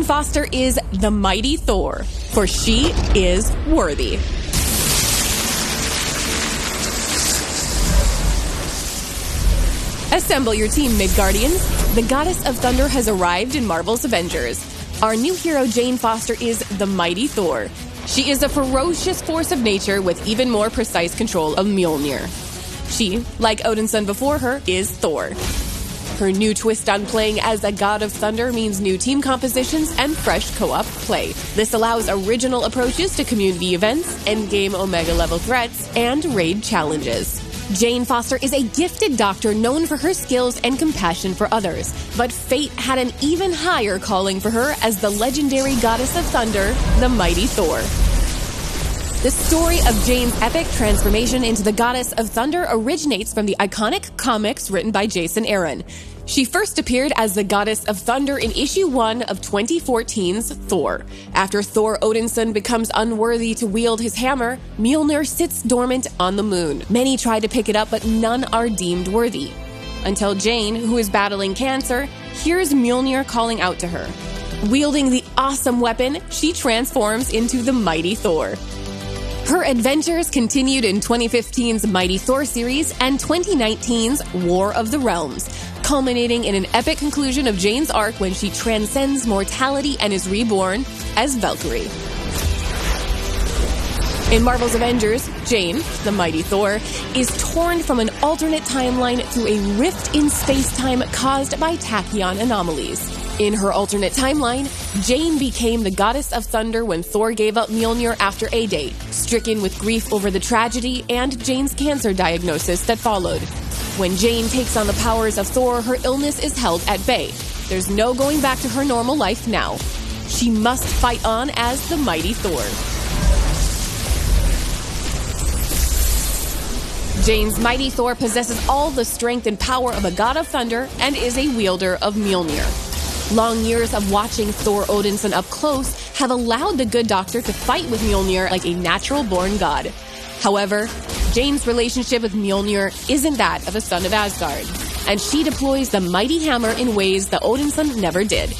Jane Foster is the mighty Thor, for she is worthy. Assemble your team, Midgardians. The Goddess of Thunder has arrived in Marvel's Avengers. Our new hero, Jane Foster, is the mighty Thor. She is a ferocious force of nature with even more precise control of Mjolnir. She, like Odinson before her, is Thor. Her new twist on playing as a god of thunder means new team compositions and fresh co-op play. This allows original approaches to community events, endgame Omega-level threats, and raid challenges. Jane Foster is a gifted doctor known for her skills and compassion for others, but fate had an even higher calling for her as the legendary goddess of thunder, the mighty Thor. The story of Jane's epic transformation into the Goddess of Thunder originates from the iconic comics written by Jason Aaron. She first appeared as the Goddess of Thunder in issue 1 of 2014's Thor. After Thor Odinson becomes unworthy to wield his hammer, Mjolnir sits dormant on the moon. Many try to pick it up, but none are deemed worthy. Until Jane, who is battling cancer, hears Mjolnir calling out to her. Wielding the awesome weapon, she transforms into the mighty Thor. Her adventures continued in 2015's Mighty Thor series and 2019's War of the Realms, culminating in an epic conclusion of Jane's arc when she transcends mortality and is reborn as Valkyrie. In Marvel's Avengers, Jane, the mighty Thor, is torn from an alternate timeline through a rift in space-time caused by tachyon anomalies. In her alternate timeline, Jane became the Goddess of Thunder when Thor gave up Mjolnir after A-Day, stricken with grief over the tragedy and Jane's cancer diagnosis that followed. When Jane takes on the powers of Thor, her illness is held at bay. There's no going back to her normal life now. She must fight on as the mighty Thor. Jane's mighty Thor possesses all the strength and power of a god of thunder and is a wielder of Mjolnir. Long years of watching Thor Odinson up close have allowed the good doctor to fight with Mjolnir like a natural-born god. However, Jane's relationship with Mjolnir isn't that of a son of Asgard, and she deploys the mighty hammer in ways that Odinson never did.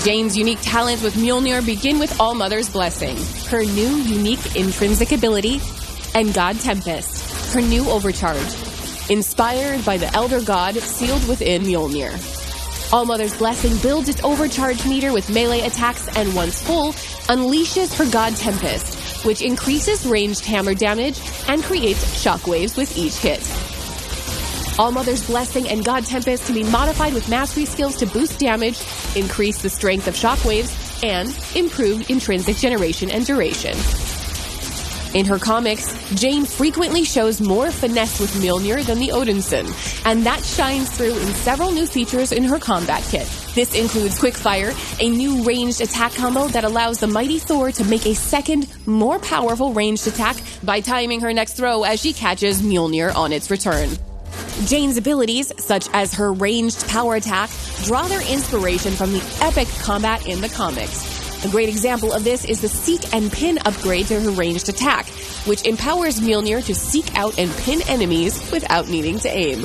Jane's unique talents with Mjolnir begin with All-Mother's blessing, her new unique intrinsic ability, and God Tempest, her new overcharge, inspired by the Elder God sealed within Mjolnir. All-Mother's blessing builds its overcharge meter with melee attacks and once full, unleashes her God Tempest, which increases ranged hammer damage and creates shockwaves with each hit. All-Mother's blessing and God Tempest can be modified with mastery skills to boost damage, increase the strength of shockwaves, and improve intrinsic generation and duration. In her comics, Jane frequently shows more finesse with Mjolnir than the Odinson, and that shines through in several new features in her combat kit. This includes Quickfire, a new ranged attack combo that allows the mighty Thor to make a second, more powerful ranged attack by timing her next throw as she catches Mjolnir on its return. Jane's abilities, such as her ranged power attack, draw their inspiration from the epic combat in the comics. A great example of this is the Seek and Pin upgrade to her ranged attack, which empowers Mjolnir to seek out and pin enemies without needing to aim.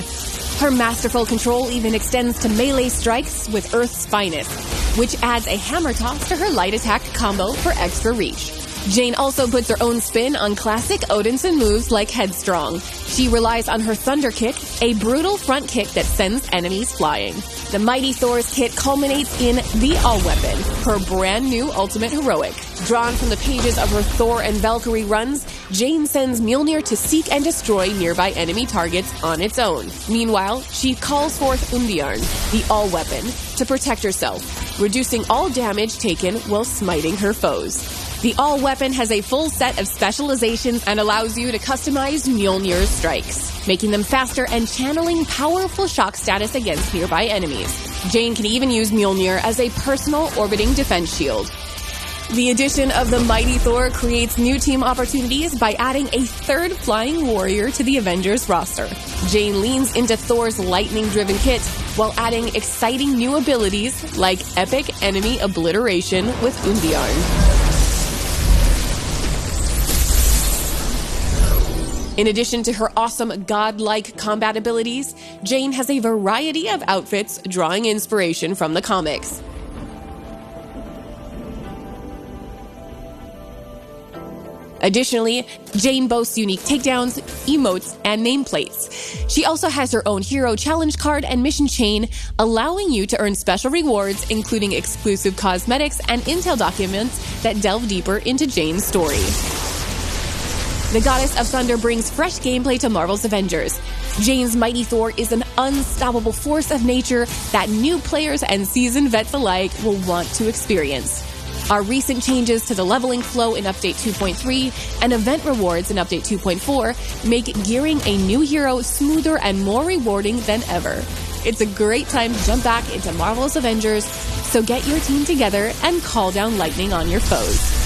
Her masterful control even extends to melee strikes with Earth's Finest, which adds a hammer toss to her light attack combo for extra reach. Jane also puts her own spin on classic Odinson moves like Headstrong. She relies on her Thunder Kick, a brutal front kick that sends enemies flying. The mighty Thor's kit culminates in the All-Weapon, her brand new ultimate heroic. Drawn from the pages of her Thor and Valkyrie runs, Jane sends Mjolnir to seek and destroy nearby enemy targets on its own. Meanwhile, she calls forth Undjarn, the All-Weapon, to protect herself, reducing all damage taken while smiting her foes. The All-Weapon has a full set of specializations and allows you to customize Mjolnir's strikes, making them faster and channeling powerful shock status against nearby enemies. Jane can even use Mjolnir as a personal orbiting defense shield. The addition of the mighty Thor creates new team opportunities by adding a third flying warrior to the Avengers roster. Jane leans into Thor's lightning-driven kit while adding exciting new abilities like epic enemy obliteration with Undjarn. In addition to her awesome godlike combat abilities, Jane has a variety of outfits drawing inspiration from the comics. Additionally, Jane boasts unique takedowns, emotes, and nameplates. She also has her own hero challenge card and mission chain, allowing you to earn special rewards, including exclusive cosmetics and intel documents that delve deeper into Jane's story. The Goddess of Thunder brings fresh gameplay to Marvel's Avengers. Jane's mighty Thor is an unstoppable force of nature that new players and seasoned vets alike will want to experience. Our recent changes to the leveling flow in Update 2.3 and event rewards in Update 2.4 make gearing a new hero smoother and more rewarding than ever. It's a great time to jump back into Marvel's Avengers, so get your team together and call down lightning on your foes.